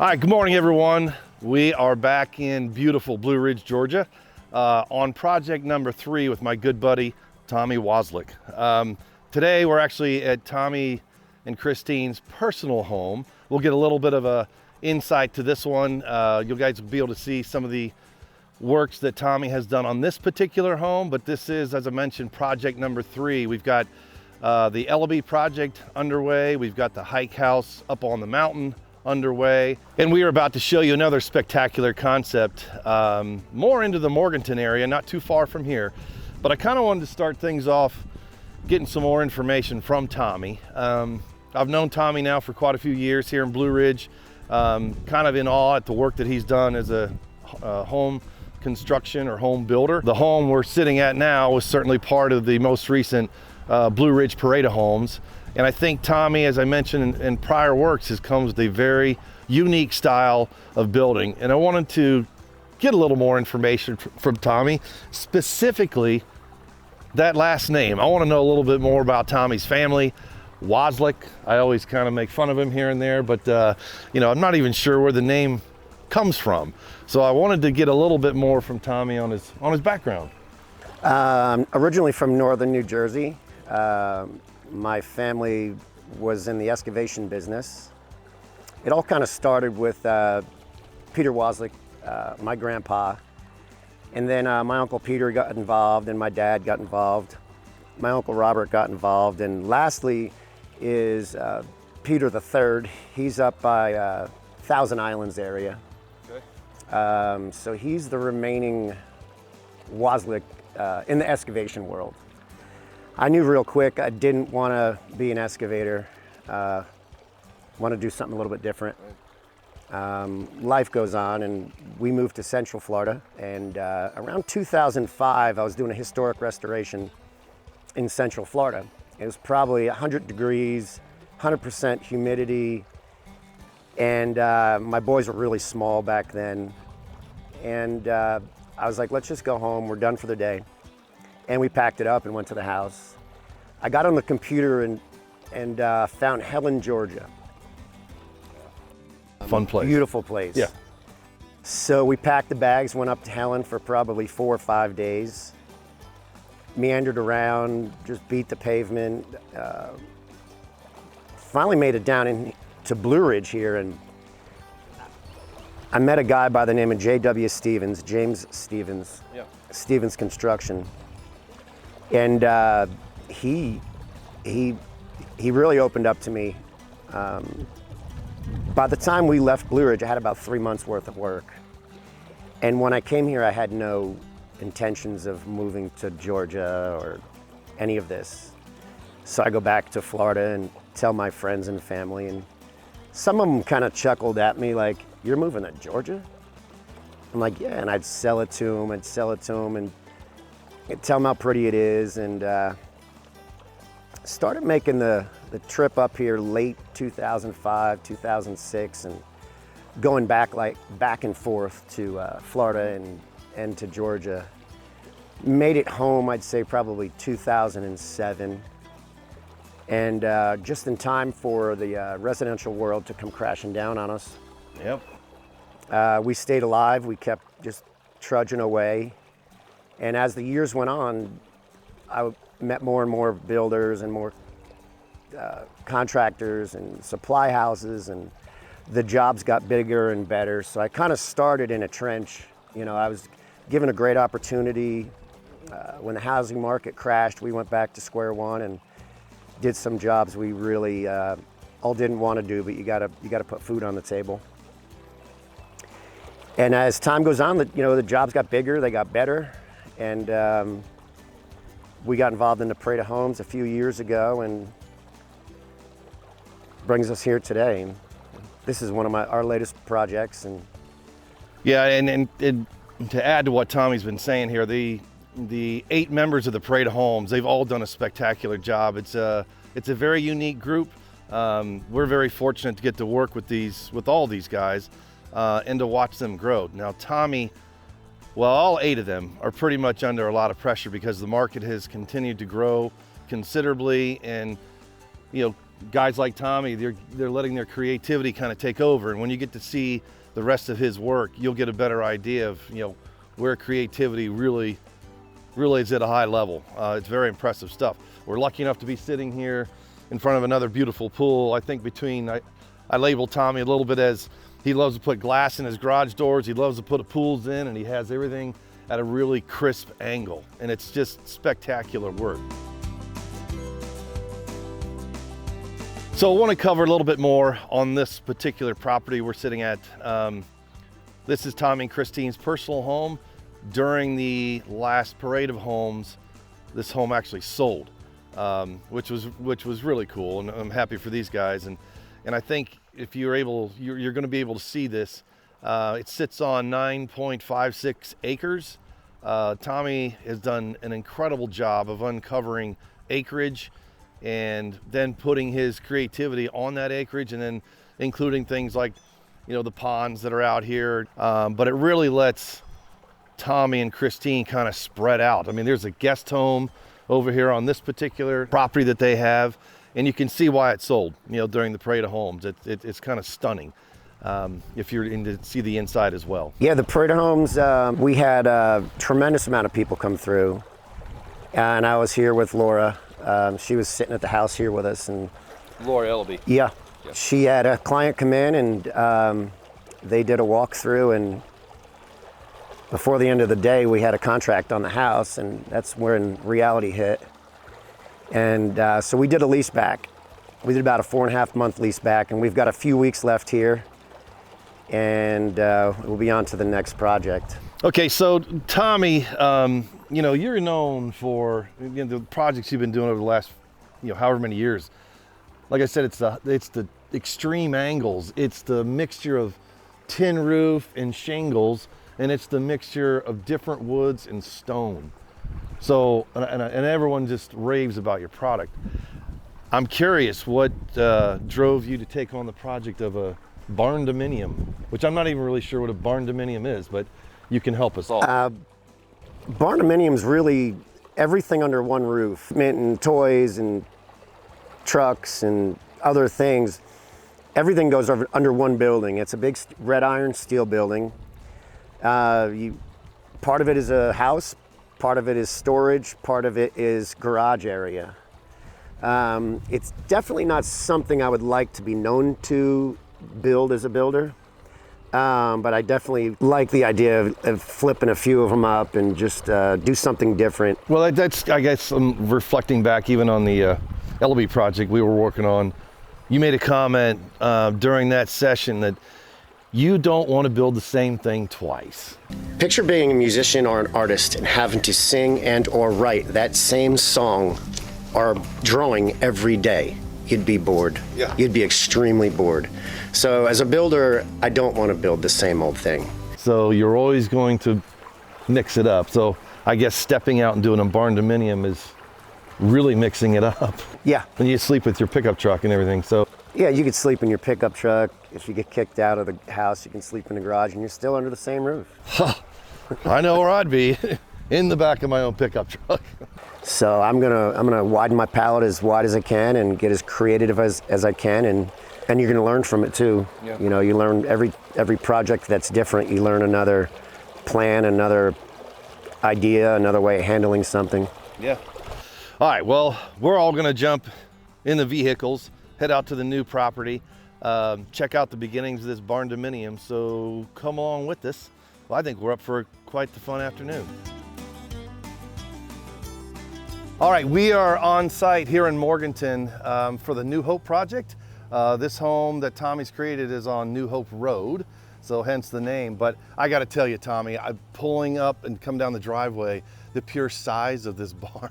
All right, good morning, everyone. We are back in beautiful Blue Ridge, Georgia, on project number 3 with my good buddy, Tommy Wosyluk. Today, we're actually at Tommy and Christine's personal home. We'll get a little bit of a insight to this one. You guys will be able to see some of the works that Tommy has done on this particular home, but this is, as I mentioned, project number 3. We've got the LB project underway. We've got the hike house up on the mountain underway, and we are about to show you another spectacular concept, more into the Morganton area, not too far from here. But I kind of wanted to start things off getting some more information from Tommy. I've known Tommy now for quite a few years here in Blue Ridge, kind of in awe at the work that he's done as a home construction or home builder. The home we're sitting at now was certainly part of the most recent Blue Ridge Parade of homes. And I think Tommy, as I mentioned in prior works, has come with a very unique style of building. And I wanted to get a little more information from Tommy, specifically that last name. I want to know a little bit more about Tommy's family. Wosyluk, I always kind of make fun of him here and there, but I'm not even sure where the name comes from. So I wanted to get a little bit more from Tommy on his background. Originally from northern New Jersey. My family was in the excavation business. It all kind of started with Peter Wosyluk, my grandpa, and then my Uncle Peter got involved and my dad got involved. My Uncle Robert got involved, and lastly is Peter the Third. He's up by Thousand Islands area. Okay. So he's the remaining Wosyluk in the excavation world. I knew real quick I didn't want to be an excavator. Want to do something a little bit different. Life goes on, and we moved to Central Florida. And around 2005, I was doing a historic restoration in Central Florida. It was probably 100 degrees, 100% humidity, and my boys were really small back then. And I was like, let's just go home. We're done for the day. And we packed it up and went to the house. I got on the computer and found Helen, Georgia. Fun place. Beautiful place. Yeah. So we packed the bags, went up to Helen for probably 4 or 5 days. Meandered around, just beat the pavement. Finally made it down into Blue Ridge here, and I met a guy by the name of J.W. Stevens, James Stevens, yeah. Stevens Construction. And he really opened up to me. By the time we left Blue Ridge, I had about 3 months worth of work. And when I came here, I had no intentions of moving to Georgia or any of this. So I go back to Florida and tell my friends and family, and some of them kind of chuckled at me like, "You're moving to Georgia?" I'm like, "Yeah," and I'd sell it to them, and tell them how pretty it is, and started making the trip up here late 2005, 2006, and going back and forth to Florida and to Georgia. Made it home, I'd say probably 2007, and just in time for the residential world to come crashing down on us. Yep. We stayed alive, we kept just trudging away. And as the years went on, I met more and more builders and more contractors and supply houses, and the jobs got bigger and better. So I kind of started in a trench. I was given a great opportunity. When the housing market crashed, we went back to square one and did some jobs we really all didn't want to do, but you gotta put food on the table. And as time goes on, the jobs got bigger, they got better. And we got involved in the Parade of Homes a few years ago, and brings us here today. And this is one of our latest projects. And yeah, and to add to what Tommy's been saying here, the 8 members of the Parade of Homes, they've all done a spectacular job. It's a very unique group. We're very fortunate to get to work with all these guys and to watch them grow. Now, Tommy, well, all 8 of them are pretty much under a lot of pressure because the market has continued to grow considerably, and guys like Tommy, they're letting their creativity kind of take over. And when you get to see the rest of his work, you'll get a better idea of, you know, where creativity really is at a high level. It's very impressive stuff. We're lucky enough to be sitting here in front of another beautiful pool. I think I label Tommy a little bit as he loves to put glass in his garage doors. He loves to put pools in, and he has everything at a really crisp angle. And it's just spectacular work. So I want to cover a little bit more on this particular property we're sitting at. This is Tommy and Christine's personal home. During the last parade of homes, this home actually sold, which was really cool, and I'm happy for these guys. And I think if you're going to be able to see this. It sits on 9.56 acres. Tommy has done an incredible job of uncovering acreage and then putting his creativity on that acreage, and then including things like, you know, the ponds that are out here. But it really lets Tommy and Christine kind of spread out. I mean, there's a guest home over here on this particular property that they have, and you can see why it sold, you know, during the parade of homes. It's kind of stunning if you're in to see the inside as well. Yeah, the parade of homes, we had a tremendous amount of people come through, and I was here with Laura. She was sitting at the house here with us, and Laura Ellaby. Yeah, Yep. She had a client come in, and they did a walkthrough, and before the end of the day, we had a contract on the house, and that's when reality hit. And so we did a lease back. We did about a 4.5 month lease back, and we've got a few weeks left here, and we'll be on to the next project. Okay, so Tommy, you know, you're known for, again, the projects you've been doing over the last, you know, however many years. Like I said, it's the extreme angles. It's the mixture of tin roof and shingles, and it's the mixture of different woods and stone. So, and everyone just raves about your product. I'm curious what drove you to take on the project of a barn dominium, which I'm not even really sure what a barn dominium is, but you can help us all. Barn dominium's really everything under one roof. Mint and toys and trucks and other things. Everything goes under one building. It's a big red iron steel building. Part of it is a house, part of it is storage, part of it is garage area. It's definitely not something I would like to be known to build as a builder, but I definitely like the idea of flipping a few of them up and just do something different. Well, that's, I guess I'm reflecting back even on the Ellaby project we were working on. You made a comment during that session that you don't want to build the same thing twice. Picture being a musician or an artist and having to sing and or write that same song or drawing every day. You'd be bored. Yeah. You'd be extremely bored. So as a builder, I don't want to build the same old thing. So you're always going to mix it up. So I guess stepping out and doing a barn dominium is really mixing it up. Yeah. And you sleep with your pickup truck and everything. So Yeah, you could sleep in your pickup truck. If you get kicked out of the house, you can sleep in the garage and you're still under the same roof. I know where I'd be, in the back of my own pickup truck. So I'm gonna widen my palette as wide as I can and get as creative as I can, and you're gonna learn from it too. Yeah. You know, you learn every project that's different. You learn another plan, another idea, another way of handling something. Yeah. All right, well, we're all gonna jump in the vehicles, head out to the new property, check out the beginnings of this barn dominium. So come along with us. Well, I think we're up for quite the fun afternoon. All right, we are on site here in Morganton for the New Hope project. This home that Tommy's created is on New Hope Road, so hence the name. But I gotta tell you, Tommy, I'm pulling up and come down the driveway, the pure size of this barn.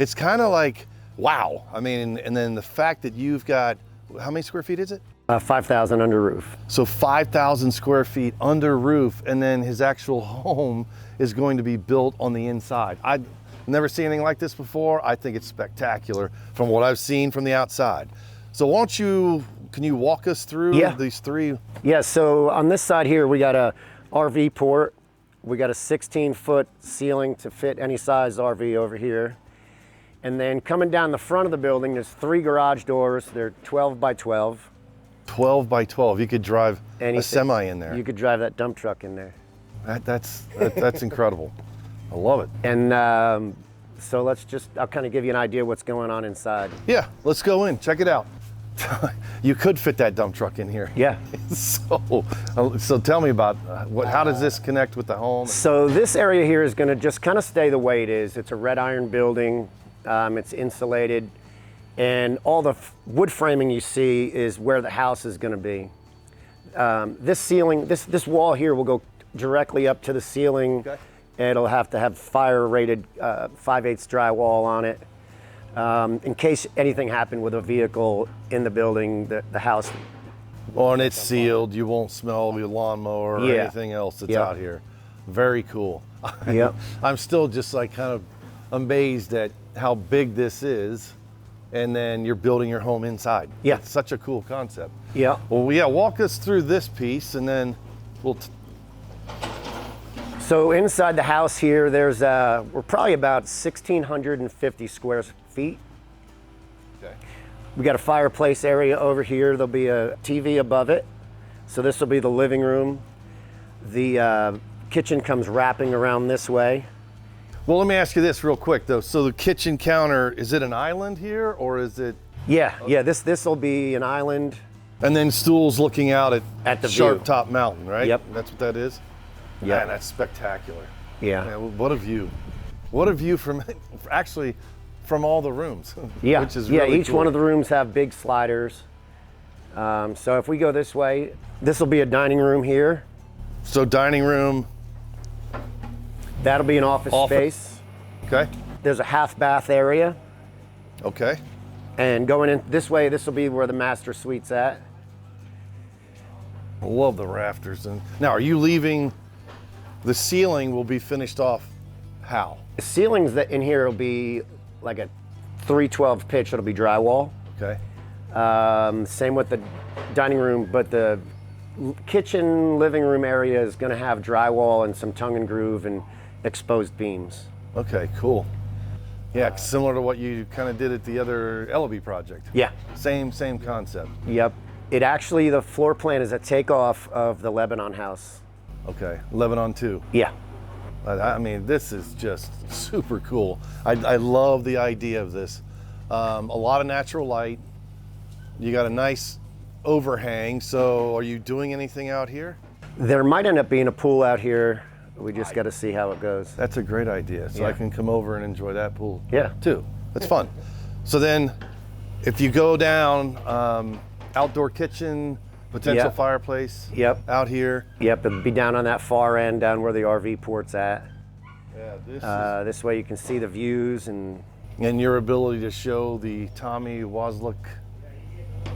It's kind of like, wow. I mean, and then the fact that you've got, how many square feet is it? 5,000 under roof. So 5,000 square feet under roof, and then his actual home is going to be built on the inside. I've never seen anything like this before. I think it's spectacular from what I've seen from the outside. So can you walk us through these three? Yeah, so on this side here, we got a RV port. We got a 16-foot ceiling to fit any size RV over here. And then coming down the front of the building, there's 3 garage doors. They're 12 by 12. 12 by 12. You could drive a semi in there. You could drive that dump truck in there. That's incredible. I love it. And so I'll kind of give you an idea what's going on inside. Yeah, let's go in, check it out. You could fit that dump truck in here. Yeah. So tell me about how does this connect with the home? So this area here is going to just kind of stay the way it is. It's a red iron building. It's insulated, and all the wood framing you see is where the house is going to be. This ceiling, this wall here will go directly up to the ceiling. Okay. It'll have to have fire rated 5/8 drywall on it. In case anything happened with a vehicle in the building, the house. Oh, and it's sealed. You won't smell your lawnmower or anything else that's out here. Very cool. Yep. I'm still just like kind of amazed at how big this is, and then you're building your home inside. Yeah. It's such a cool concept. Yeah. Well, yeah, walk us through this piece, and then we'll. So inside the house here, we're probably about 1,650 square feet. Okay. We got a fireplace area over here. There'll be a TV above it. So this will be the living room. The kitchen comes wrapping around this way. Well, let me ask you this real quick though. So the kitchen counter, is it an island here, or is it? Yeah, yeah. This will be an island. And then stools looking out at the Sharp view. Top Mountain, right? Yep. That's what that is? Yeah. Man, that's spectacular. Yeah. Man, what a view. What a view from all the rooms. Yeah. Which is really each cool. one of the rooms have big sliders. So if we go this way, this will be a dining room here. So dining room. That'll be an office space. Okay. There's a half bath area. Okay. And going in this way, this will be where the master suite's at. I love the rafters. And now, are you leaving? The ceiling will be finished off how? The ceilings that in here will be like a 312 pitch. It'll be drywall. Okay. Same with the dining room, but the kitchen living room area is going to have drywall and some tongue and groove and exposed beams. Okay, cool. Yeah, similar to what you kind of did at the other Ellaby project. Yeah. Same concept. Yep. The floor plan is a takeoff of the Lebanon house. Okay, Lebanon 2. Yeah. I mean, this is just super cool. I love the idea of this. A lot of natural light. You got a nice overhang. So are you doing anything out here? There might end up being a pool out here. We just got to see how it goes. That's a great idea. So I can come over and enjoy that pool too. That's fun. So then if you go down, outdoor kitchen, potential fireplace out here. Yep, it'll be down on that far end, down where the RV port's at. Yeah, this way you can see the views and your ability to show the Tommy Wosyluk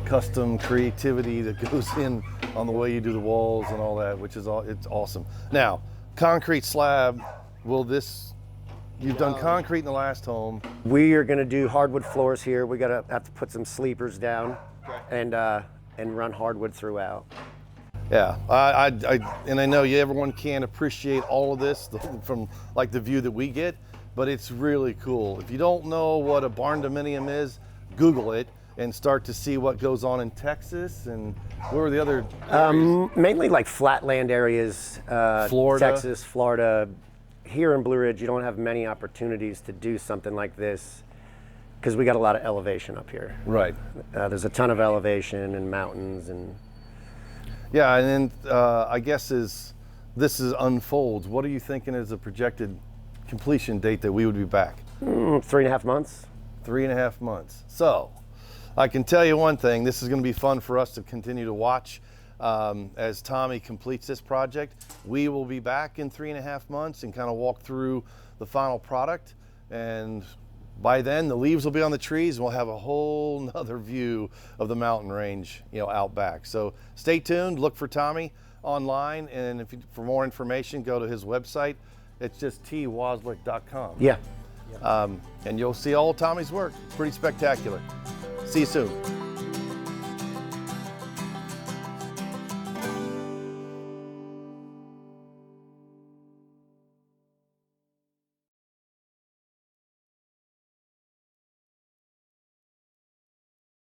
custom creativity that goes in on the way you do the walls and all that, which is it's awesome. Now, concrete slab, you've done concrete in the last home. We are gonna do hardwood floors here. We have to put some sleepers down and run hardwood throughout. Yeah, I know everyone can't appreciate all of this from like the view that we get, but it's really cool. If you don't know what a barn dominium is, Google it and start to see what goes on in Texas and where are the other areas? Mainly like flatland areas, Florida. Texas, Florida. Here in Blue Ridge, you don't have many opportunities to do something like this because we got a lot of elevation up here. Right. There's a ton of elevation and mountains and. Yeah, and then I guess as this unfolds, what are you thinking is a projected completion date that we would be back? 3.5 months. 3.5 months. So I can tell you one thing, this is going to be fun for us to continue to watch as Tommy completes this project. We will be back in 3.5 months and kind of walk through the final product, and by then the leaves will be on the trees and we'll have a whole nother view of the mountain range, out back. So stay tuned, look for Tommy online, and for more information, go to his website. It's just twosyluk.com. Yeah. And you'll see all Tommy's work. Pretty spectacular. See you soon.